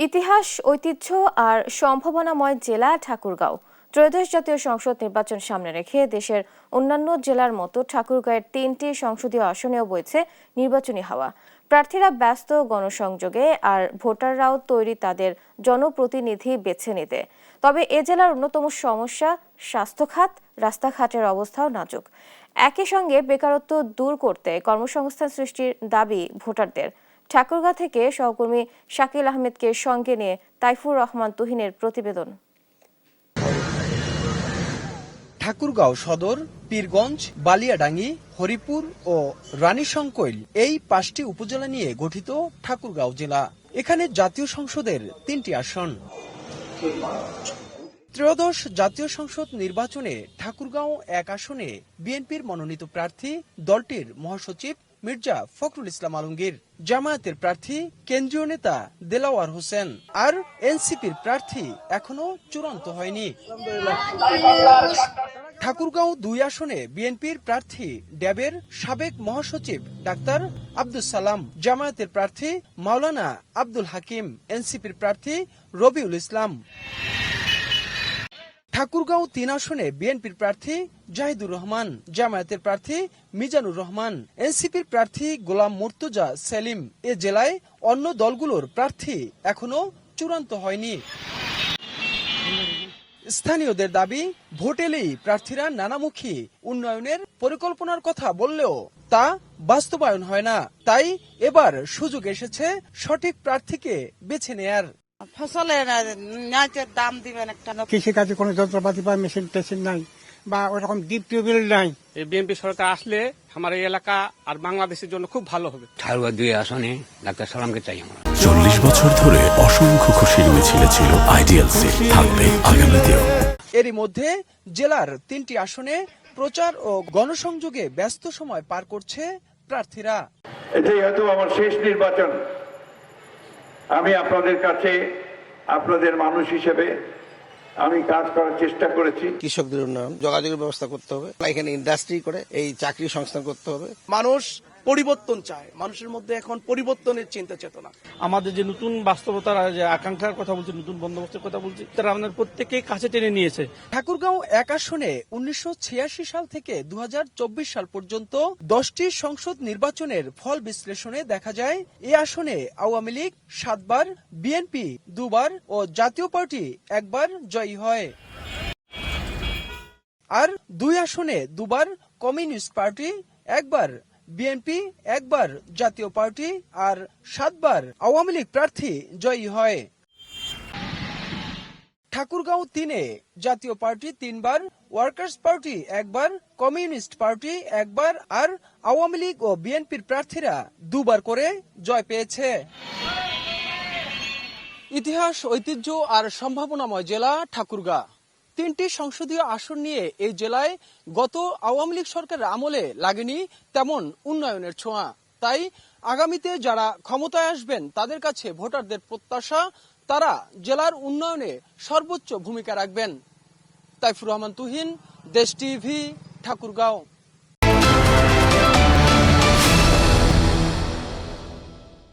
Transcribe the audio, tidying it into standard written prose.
ইতিহাস, ঐতিহ্য আর সম্ভাবনাময় জেলা ঠাকুরগাঁও। ত্রয়োদশ জাতীয় সংসদ নির্বাচন সামনে রেখে দেশের অন্যান্য জেলার মতো ঠাকুরগাঁয়ের ৩টি সংসদীয় আসনেও বইছে নির্বাচনী হাওয়া। প্রার্থীরা ব্যস্ত গণসংযোগে আর ভোটাররাও তৈরি তাদের জনপ্রতিনিধি বেছে নিতে। তবে এ জেলার অন্যতম সমস্যা স্বাস্থ্য খাত, রাস্তাঘাটের অবস্থাও নাজুক। একই সঙ্গে বেকারত্ব দূর করতে কর্মসংস্থান সৃষ্টির দাবি ভোটারদের। ঠাকুরগাঁও থেকে সহকর্মী শাকিল আহমেদকে সঙ্গে নিয়ে তাইফুর রহমান তুহিনের প্রতিবেদন। ঠাকুরগাঁও সদর, পীরগঞ্জ, বালিয়াডাঙ্গি, হরিপুর ও রানীশংকৈল এই 5টি উপজেলা নিয়ে গঠিত ঠাকুরগাঁও জেলা। এখানে জাতীয় সংসদের 3টি আসন। ত্রয়োদশ জাতীয় সংসদ নির্বাচনে ঠাকুরগাঁও 1 আসনে বিএনপির মনোনীত প্রার্থী দলটির মহাসচিব মির্জা ফখরুল ইসলাম আলমগীর, জামায়াতের প্রার্থী কেন্দ্রীয় নেতা দেলাওয়ার হোসেন আর এনসিপির প্রার্থী এখনো চূড়ান্ত হয়নি। ঠাকুরগাঁও 2 আসনে বিএনপির প্রার্থী ড্যাবের সাবেক মহাসচিব ডাক্তার আব্দুল সালাম, জামায়াতের প্রার্থী মাওলানা আব্দুল হাকিম, এনসিপির প্রার্থী রবিউল ইসলাম। ঠাকুরগাঁও 3 আসনে বিএনপির প্রার্থী জাহিদুর রহমান, জামায়াতের প্রার্থী মিজানুর রহমান, এনসিপির প্রার্থী গোলাম মুর্তজা সেলিম। এ জেলায় অন্য দলগুলোর প্রার্থী এখনো চূড়ান্ত হয়নি। স্থানীয়দের দাবি, ভোট এলেই প্রার্থীরা নানামুখী উন্নয়নের পরিকল্পনার কথা বললেও তা বাস্তবায়ন হয় না। তাই এবার সুযোগ এসেছে সঠিক প্রার্থীকে বেছে নেয়ার। ফসলের দাম দিবেন একটা। কৃষিকাজে কোনো যন্ত্রপাতি বা মেশিন টেশিন নাই বা ওরকম ডিপ টিউবওয়েল নাই। এই বিএনপি সরকার আসলে আমার এই এলাকা আর বাংলাদেশের জন্য খুব ভালো হবে। ঠাকুরগাঁও 2 আসনে ডাক্তার সালামকে চাই আমরা। 40 বছর ধরে অসংখ্য খুশির মিছিলে ছিল আইডিয়ালসে, থাকবে আগামীতেও। এরই মধ্যে জেলার 3টি আসনে প্রচার ও গণসংযোগে ব্যস্ত সময় পার করছে প্রার্থীরা। এটাই হয়তো আমার শেষ নির্বাচন। আমি আপনাদের কাছে, আপনাদের মানুষ হিসেবে আমি কাজ করার চেষ্টা করেছি। কৃষকদের উন্নয়ন, যোগাযোগের ব্যবস্থা করতে হবে, এখানে ইন্ডাস্ট্রি করে এই চাকরি সংস্থান করতে হবে। মানুষ পরিবর্তন চায়, মানুষের মধ্যে এখন পরিবর্তনের চিন্তা চেতনা। আমাদের যে নতুন বাস্তবতার যে আকাঙ্ক্ষার কথা বলছি, নতুন বন্দোবস্তের কথা বলছি, তারা আমাদের প্রত্যেককেই কাছে টেনে নিয়েছে। ঠাকুরগাঁও 1 আসনে 1986 সাল থেকে 2024 সাল পর্যন্ত 10টি সংসদ নির্বাচনের ফল বিশ্লেষণে দেখা যায় এ আসনে আওয়ামী লীগ 7 বার, বিএনপি 2 বার ও জাতীয় পার্টি 1 বার জয়ী হয়। আর 2 আসনে 2 বার কমিউনিস্ট পার্টি, 1 বার বিএনপি, 1 বার জাতীয় পার্টি আর 7 বার আওয়ামী লীগ প্রার্থী জয়ী হয়। ঠাকুরগাঁও 3-এ জাতীয় পার্টি 3 বার, ওয়ার্কার্স পার্টি 1 বার, কমিউনিস্ট পার্টি 1 বার আর আওয়ামী লীগ ও বিএনপির প্রার্থীরা 2 বার করে জয় পেয়েছে। ইতিহাস, ঐতিহ্য আর সম্ভাবনাময় জেলা ঠাকুরগাঁও। 3টি সংসদীয় আসন নিয়ে এই জেলায় গত আওয়ামী লীগ সরকারের আমলে লাগেনি তেমন উন্নয়নের ছোঁয়া। তাই আগামীতে যারা ক্ষমতায় আসবেন তাদের কাছে ভোটারদের প্রত্যাশা তারা জেলার উন্নয়নে সর্বোচ্চ ভূমিকা রাখবেন। তাইফুর রহমান তুহিন, দেশ টিভি, ঠাকুরগাঁও।